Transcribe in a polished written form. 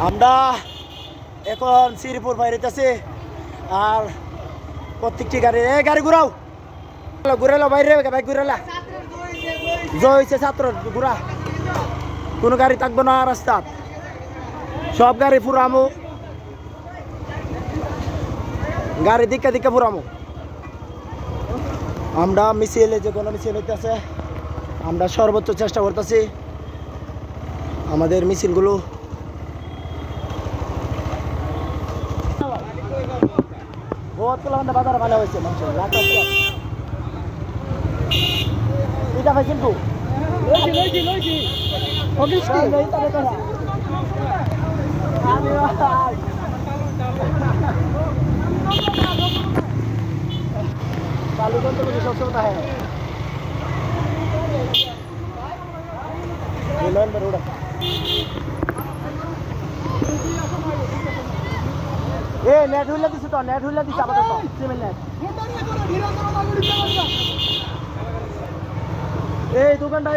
আমরা এখন শ্রীপুর বাইরেতেছি আর প্রত্যেকটি গাড়ি ঘুরাও ঘুরালো বাইরে বাইক ঘুরালা জয় হয়েছে ছাত্র ঘুরা কোনো গাড়ি থাকবে না রাস্তা সব গাড়ি ফুরামো গাড়ি দিকে দিকে ফুরামো আমরা মিছিলে যে কোনো মিছিল হইতেছে আমরা সর্বোচ্চ চেষ্টা করতেছি আমাদের মিছিলগুলো বহুত বাজার ভালো হয়েছে মানুষের এটা ভাই কিন্তু चालू करते मुझे सबसे होता है नेट हुई दिस तो नेट हुई दिस सिमेंट नेट ए 2 घंटा